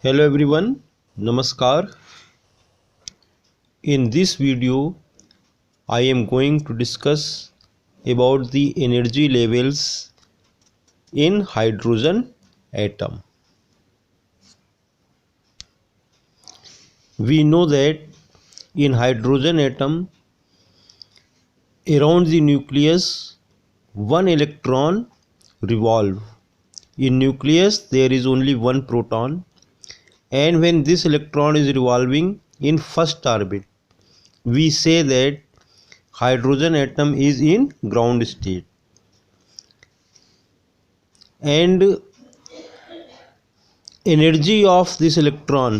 Hello everyone, Namaskar. In this video, I am going to discuss about the energy levels in hydrogen atom. We know that in hydrogen atom, around the nucleus, one electron revolve. In nucleus, there is only one proton, and when this electron is revolving in first orbit, we say that hydrogen atom is in ground state, and energy of this electron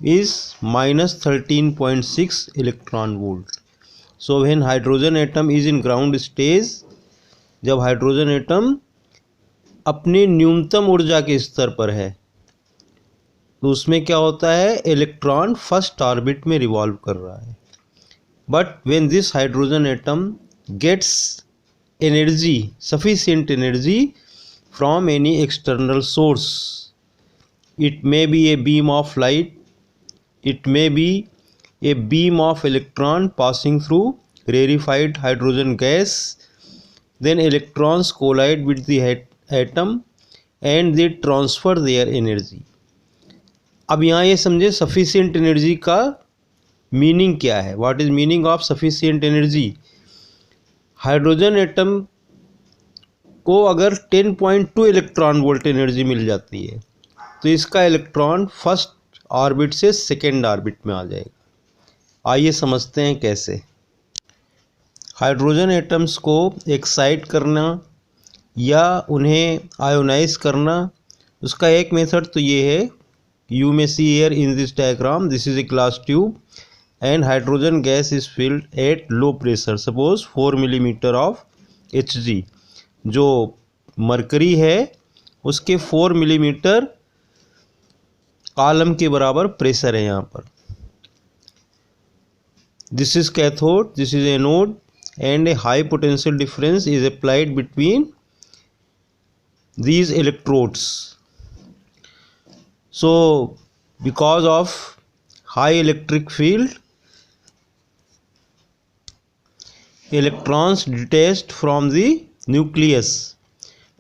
is minus 13.6 electron volt. So when hydrogen atom is in ground stage, जब hydrogen atom अपने न्यूनतम ऊर्जा के स्तर पर है तो उसमें क्या होता है, इलेक्ट्रॉन फर्स्ट ऑर्बिट में रिवॉल्व कर रहा है. But when this hydrogen atom gets energy, sufficient energy from any external source, it may be a beam of light, it may be a beam of electron passing through rarefied hydrogen gas, then electrons collide with the atom and they transfer their energy. अब यहाँ ये समझे sufficient energy का meaning क्या है. What is meaning of sufficient energy? Hydrogen atom को अगर 10.2 electron volt energy मिल जाती है तो इसका इलेक्ट्रॉन फर्स्ट ऑर्बिट से सेकेंड ऑर्बिट में आ जाएगा. आइए समझते हैं कैसे. हाइड्रोजन एटम्स को एक्साइट करना या उन्हें आयोनाइज करना, उसका एक मेथड तो ये है, you may see here in this diagram, this is a glass tube and hydrogen gas is filled at low pressure, suppose 4 millimetre of Hg. जो मरकरी है उसके 4 मिलीमीटर कॉलम के बराबर प्रेशर है यहाँ पर. This is cathode, this is anode and A high potential difference is applied between these electrodes. So because of high electric field, electrons detached from the nucleus,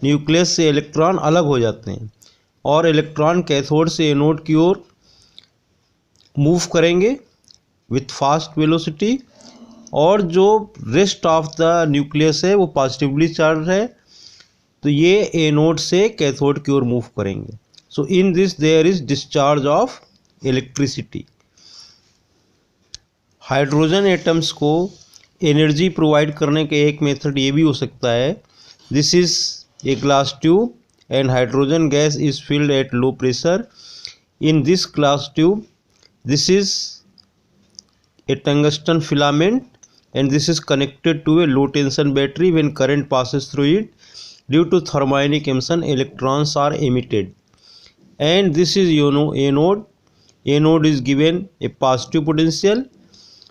nucleus से electron अलग हो जाते हैं और इलेक्ट्रॉन कैथोड से anode की ओर move करेंगे विथ फास्ट वेलोसिटी, और जो रेस्ट ऑफ द न्यूक्लियस है वो पॉजिटिवली चार्ज है तो ये एनोड से कैथोड की ओर मूव करेंगे. So in this there is discharge of electricity. Hydrogen atoms को एनर्जी प्रोवाइड करने का एक मेथड ये भी हो सकता है. This is a glass tube and hydrogen gas is filled at low pressure. In this glass tube, this is a tungsten filament and this is connected to a low tension battery. When current passes through it, due to thermionic emission, electrons are emitted, and this is anode. Anode is given a positive potential,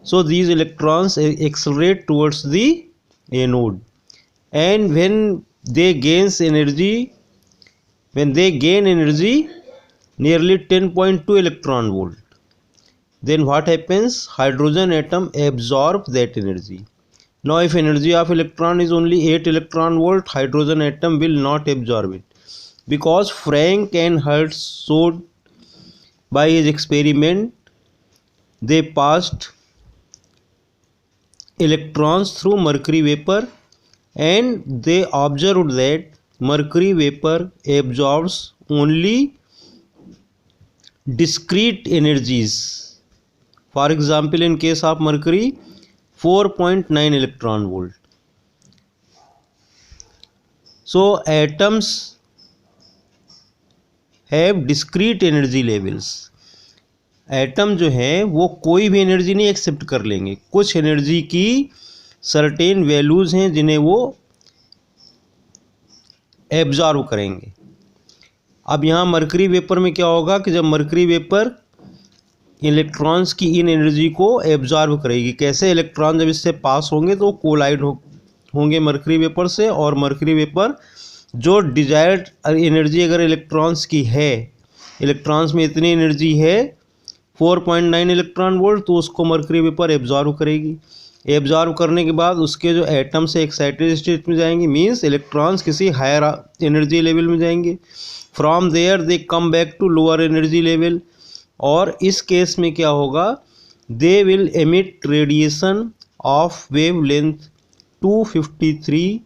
so these electrons accelerate towards the anode, and when they gain energy nearly 10.2 electron volt, then what happens? Hydrogen atom absorb that energy. Now if energy of electron is only 8 electron volt, hydrogen atom will not absorb it, because Frank and Hertz showed by his experiment, they passed electrons through mercury vapor and they observed that mercury vapor absorbs only discrete energies. For example, in case of mercury, 4.9 electron volt. So atoms have discrete energy levels. Atom जो है वो कोई भी energy नहीं accept कर लेंगे, कुछ energy की सर्टेन वैल्यूज हैं जिन्हें वो एब्जॉर्व करेंगे. अब यहाँ मरकरी वेपर में क्या होगा कि जब मरकरी वेपर इलेक्ट्रॉन्स की इन एनर्जी को एब्जॉर्व करेगी, कैसे? इलेक्ट्रॉन जब इससे पास होंगे तो कोलाइड होंगे मरकरी वेपर से, और मरकरी वेपर जो डिजायर्ड एनर्जी अगर इलेक्ट्रॉन्स की है इलेक्ट्रॉन्स में इतनी एनर्जी है 4.9 इलेक्ट्रॉन वोल्ट, तो उसको मर्करी वेपर एब्जॉर्व करेगी। एब्जॉर्व करने के बाद उसके जो एटम से एक्साइटेड स्टेट में जाएंगे, मीन्स इलेक्ट्रॉन्स किसी हायर एनर्जी लेवल में जाएंगे। From there they come back to lower energy level, और इस केस में क्या होगा, they will emit radiation of wavelength 253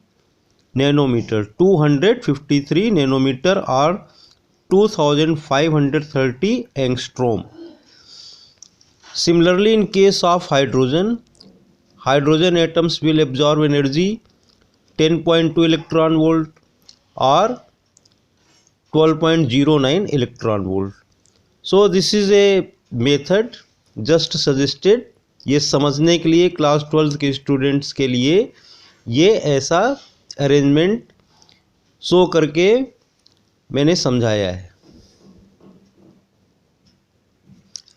nanometer, 253 nanometer और 2530 angstrom. Similarly, in case of hydrogen, hydrogen atoms will absorb energy 10.2 electron volt or 12.09 electron volt. So this is a method just suggested, ये समझने के लिए class 12 के students के लिए ये ऐसा अरेंजमेंट शो करके मैंने समझाया है।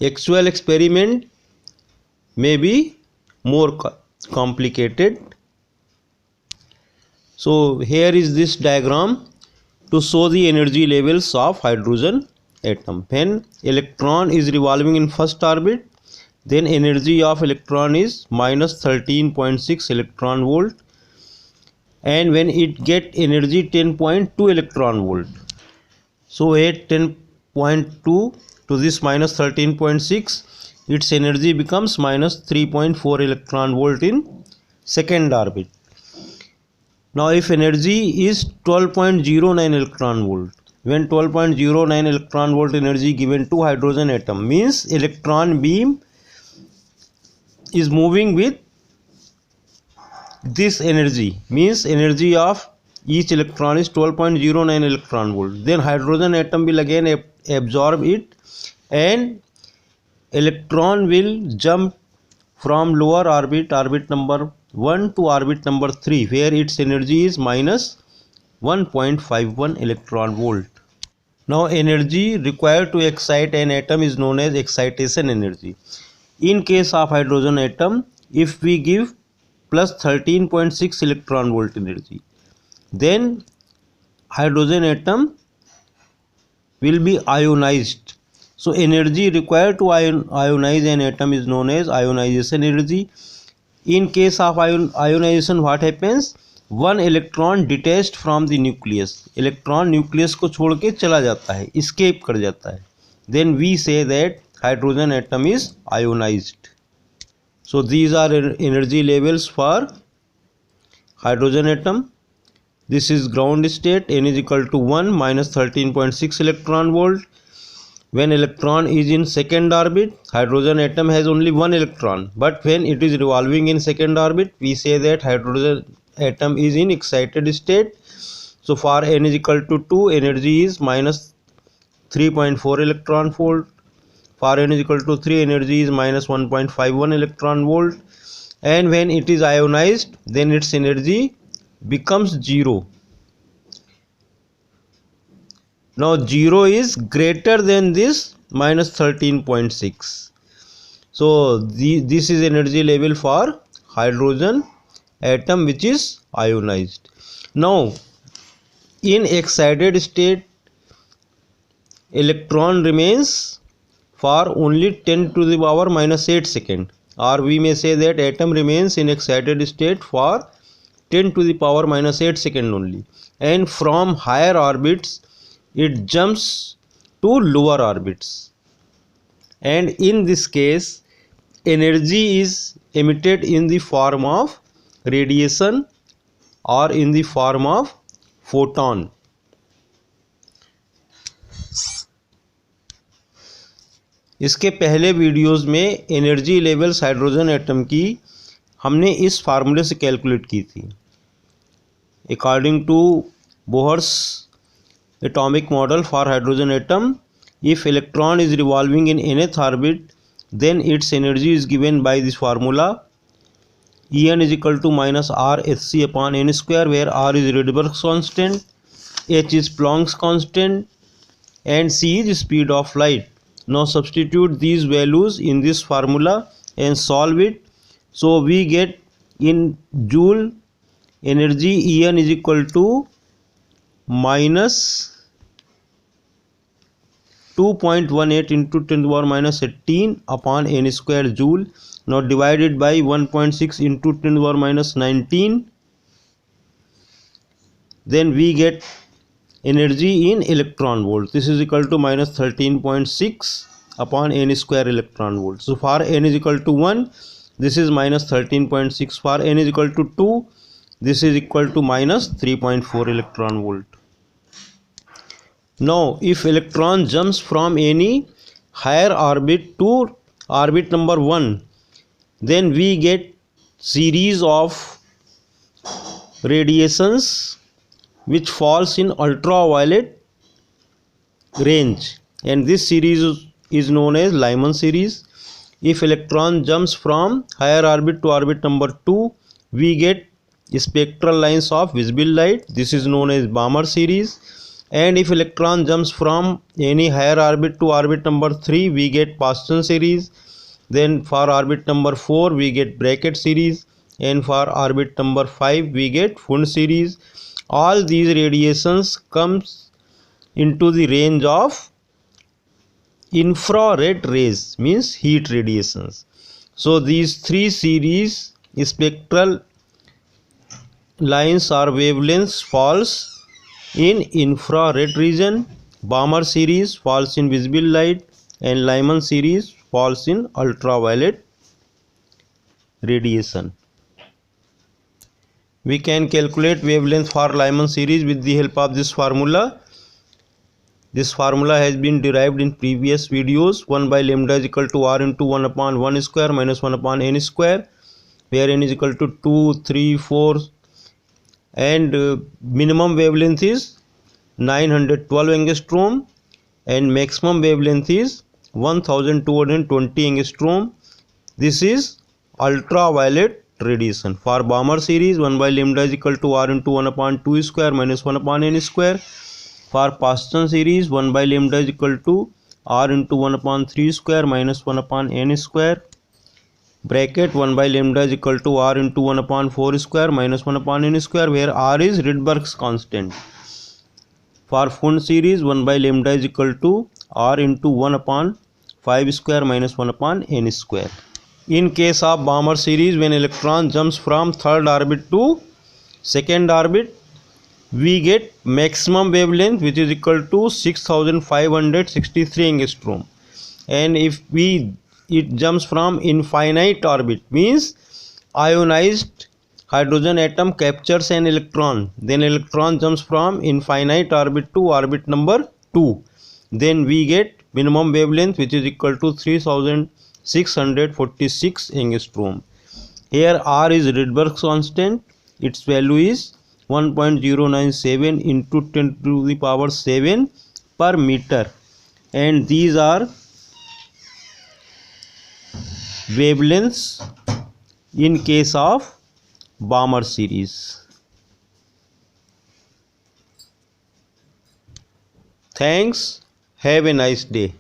Actual experiment may be more complicated. So here is this diagram to show the energy levels of hydrogen atom. When electron is revolving in first orbit, then energy of electron is minus 13.6 electron volt, and when it get energy 10.2 electron volt, so at 10.2 to this minus 13.6, its energy becomes minus 3.4 electron volt in second orbit. Now if energy is 12.09 electron volt, when 12.09 electron volt energy given to hydrogen atom, means electron beam is moving with this energy, means energy of each electron is 12.09 electron volt. Then hydrogen atom will again absorb it, and electron will jump from lower orbit, orbit number 1 to orbit number 3, where its energy is minus 1.51 electron volt. Now energy required to excite an atom is known as excitation energy. In case of hydrogen atom, if we give plus 13.6 electron volt energy, then hydrogen atom will be ionized. So energy required to ionize an atom is known as ionization energy. In case of ionization, what happens? One electron detached from the nucleus, electron nucleus को छोड़ के चला जाता है, escape कर जाता है. Then we say that hydrogen atom is ionized. So these are energy levels for hydrogen atom. This is ground state, n is equal to 1 minus 13.6 electron volt. When electron is in second orbit, hydrogen atom has only one electron, but when it is revolving in second orbit, we say that hydrogen atom is in excited state. So for n is equal to 2, energy is minus 3.4 electron volt. For n is equal to 3, energy is minus 1.51 electron volt. And when it is ionized, then its energy becomes 0. Now 0 is greater than this minus 13.6. So this is energy level for hydrogen atom which is ionized. Now in excited state, electron remains for only 10 to the power minus 8 second, or we may say that atom remains in excited state for 10 to the power minus 8 second only, and from higher orbits it jumps to lower orbits, and in this case energy is emitted in the form of radiation or in the form of photon. इसके पहले videos में energy levels hydrogen atom की हमने इस फार्मूले से calculate की थी. According to Bohr's atomic model for hydrogen atom, if electron is revolving in nth orbit, then its energy is given by this formula En is equal to minus r hc upon n square, where r is Rydberg's constant, h is Planck's constant, and c is speed of light. Now substitute these values in this formula and solve it. So we get in joule energy En is equal to minus 2.18 into 10 to the power minus 18 upon n square joule. Now divided by 1.6 into 10 to the power minus 19. Then we get energy in electron volt. This is equal to minus 13.6 upon n square electron volt. So for n is equal to 1, this is minus 13.6. For n is equal to 2, this is equal to minus 3.4 electron volt. Now if electron jumps from any higher orbit to orbit number 1, then we get series of radiations which falls in ultraviolet range, and this series is known as Lyman series. If electron jumps from higher orbit to orbit number 2, we get spectral lines of visible light. This is known as Balmer series. And if electron jumps from any higher orbit to orbit number 3, we get Paschen series. Then for orbit number 4, we get Brackett series, and for orbit number 5, we get Pfund series. All these radiations comes into the range of infrared rays, means heat radiations. So these three series spectral lines or wavelengths falls in infrared region, Balmer series falls in visible light, and Lyman series falls in ultraviolet radiation. We can calculate wavelength for Lyman series with the help of this formula. This formula has been derived in previous videos. 1 by lambda is equal to r into 1 upon 1 square minus 1 upon n square, where n is equal to 2, 3, 4, and minimum wavelength is 912 angstrom and maximum wavelength is 1220 angstrom. This is ultraviolet radiation. For Balmer series, 1 by lambda is equal to r into 1 upon 2 square minus 1 upon n square. For Paschen series, 1 by lambda is equal to r into 1 upon 3 square minus 1 upon n square. Bracket 1 by lambda is equal to r into 1 upon 4 square minus 1 upon n square, where r is Rydberg's constant. For Pfund series, 1 by lambda is equal to r into 1 upon 5 square minus 1 upon n square. In case of Balmer series, when electron jumps from third orbit to second orbit, we get maximum wavelength which is equal to 6563 angstrom. And if it jumps from infinite orbit, means ionized hydrogen atom captures an electron, then electron jumps from infinite orbit to orbit number 2, then we get minimum wavelength which is equal to 3646 angstrom. Here r is Rydberg's constant. Its value is 1.097 into 10 to the power 7 per meter, and these are wavelengths in case of Balmer series. Thanks. Have a nice day.